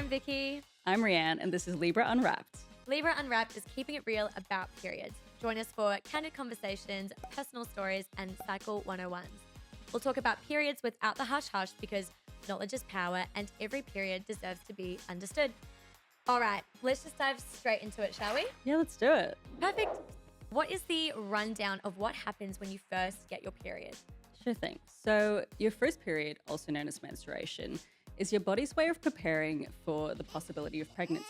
I'm Vicky. I'm Rianne, and this is Libra Unwrapped. Libra Unwrapped is keeping it real about periods. Join us for candid conversations, personal stories, and cycle 101s. We'll talk about periods without the hush-hush because knowledge is power and every period deserves to be understood. All right, let's just dive straight into it, shall we? Yeah, let's do it. Perfect. What is the rundown of what happens when you first get your period? Sure thing. So, your first period, also known as menstruation, is your body's way of preparing for the possibility of pregnancy.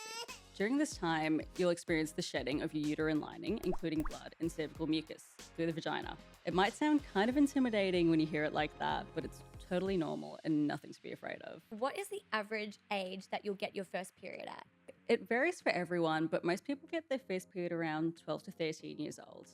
During this time, you'll experience the shedding of your uterine lining, including blood and cervical mucus, through the vagina. It might sound kind of intimidating when you hear it like that, but it's totally normal and nothing to be afraid of. What is the average age that you'll get your first period at? It varies for everyone, but most people get their first period around 12 to 13 years old.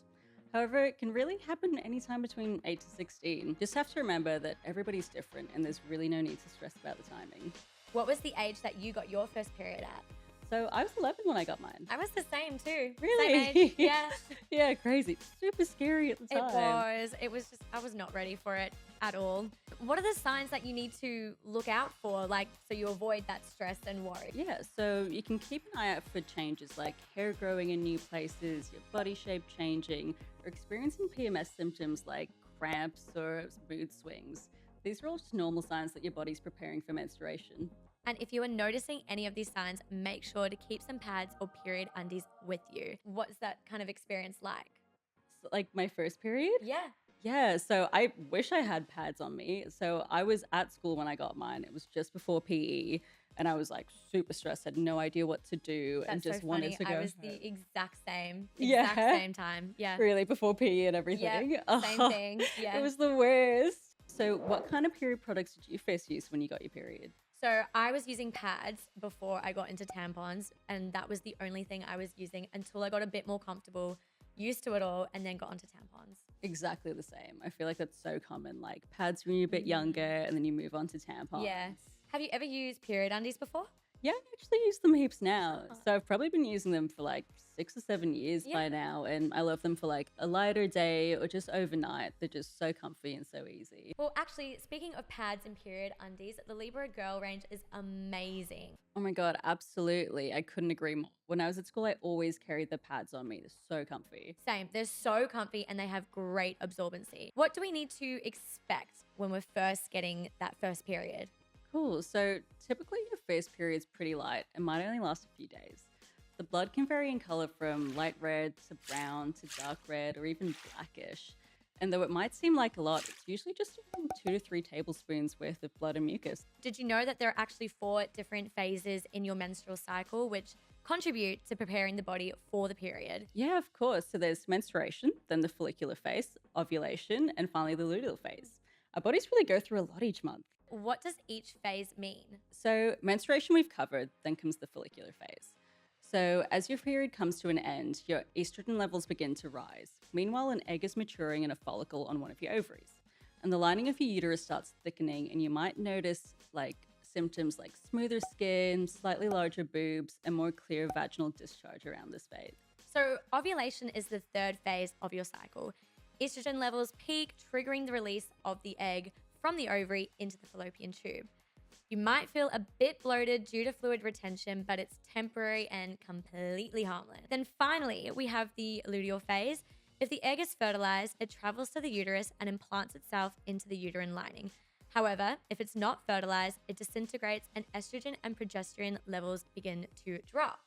However, it can really happen anytime between 8 to 16. Just have to remember that everybody's different and there's really no need to stress about the timing. What was the age that you got your first period at? So I was 11 when I got mine. I was the same too. Really? Same age, yeah. Yeah, crazy. Super scary at the time. It was just, I was not ready for it at all. What are the signs that you need to look out for, like, so you avoid that stress and worry? Yeah, so you can keep an eye out for changes like hair growing in new places, your body shape changing, or experiencing PMS symptoms like cramps or mood swings. These are all just normal signs that your body's preparing for menstruation. And if you are noticing any of these signs, make sure to keep some pads or period undies with you. What's that kind of experience like? So, like my first period? Yeah. Yeah, so I wish I had pads on me. So I was at school when I got mine. It was just before PE, and I was like super stressed, had no idea what to do, and That's just so wanted funny. to go I was home. the exact same. Yeah. Same time. Yeah. Really, before PE and everything. Yeah. Same thing. Yeah. It was the worst. So what kind of period products did you first use when you got your period? So I was using pads before I got into tampons, and that was the only thing I was using until I got a bit more comfortable, used to it all, and then got onto tampons. Exactly the same. I feel like that's so common. Like pads when you're a bit younger and then you move on to tampons. Yeah. Have you ever used period undies before? Yeah, I actually use them heaps now. So I've probably been using them for like 6 or 7 years by now. And I love them for like a lighter day or just overnight. They're just so comfy and so easy. Well, actually, speaking of pads and period undies, the Libra Girl range is amazing. Oh my God, absolutely. I couldn't agree more. When I was at school, I always carried the pads on me. They're so comfy. Same. They're so comfy and they have great absorbency. What do we need to expect when we're first getting that first period? Cool. So typically your first period's pretty light and might only last a few days. The blood can vary in color from light red to brown to dark red or even blackish. And though it might seem like a lot, it's usually just around 2 to 3 tablespoons worth of blood and mucus. Did you know that there are actually 4 different phases in your menstrual cycle which contribute to preparing the body for the period? Yeah, of course. So there's menstruation, then the follicular phase, ovulation, and finally the luteal phase. Our bodies really go through a lot each month. What does each phase mean? So menstruation we've covered, then comes the follicular phase. So as your period comes to an end, your estrogen levels begin to rise. Meanwhile, an egg is maturing in a follicle on one of your ovaries. And the lining of your uterus starts thickening, and you might notice like symptoms like smoother skin, slightly larger boobs, and more clear vaginal discharge around this phase. So ovulation is the 3rd phase of your cycle. Estrogen levels peak, triggering the release of the egg from the ovary into the fallopian tube. You might feel a bit bloated due to fluid retention, but it's temporary and completely harmless. Then finally, we have the luteal phase. If the egg is fertilized, it travels to the uterus and implants itself into the uterine lining. However, if it's not fertilized, it disintegrates and estrogen and progesterone levels begin to drop.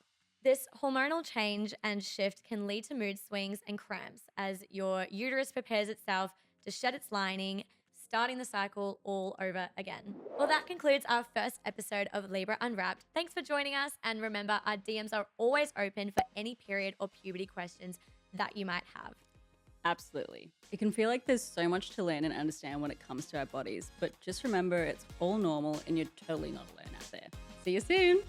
This hormonal change and shift can lead to mood swings and cramps as your uterus prepares itself to shed its lining, starting the cycle all over again. Well, that concludes our first episode of Libra Unwrapped. Thanks for joining us. And remember, our DMs are always open for any period or puberty questions that you might have. Absolutely. It can feel like there's so much to learn and understand when it comes to our bodies, but just remember it's all normal and you're totally not alone out there. See you soon.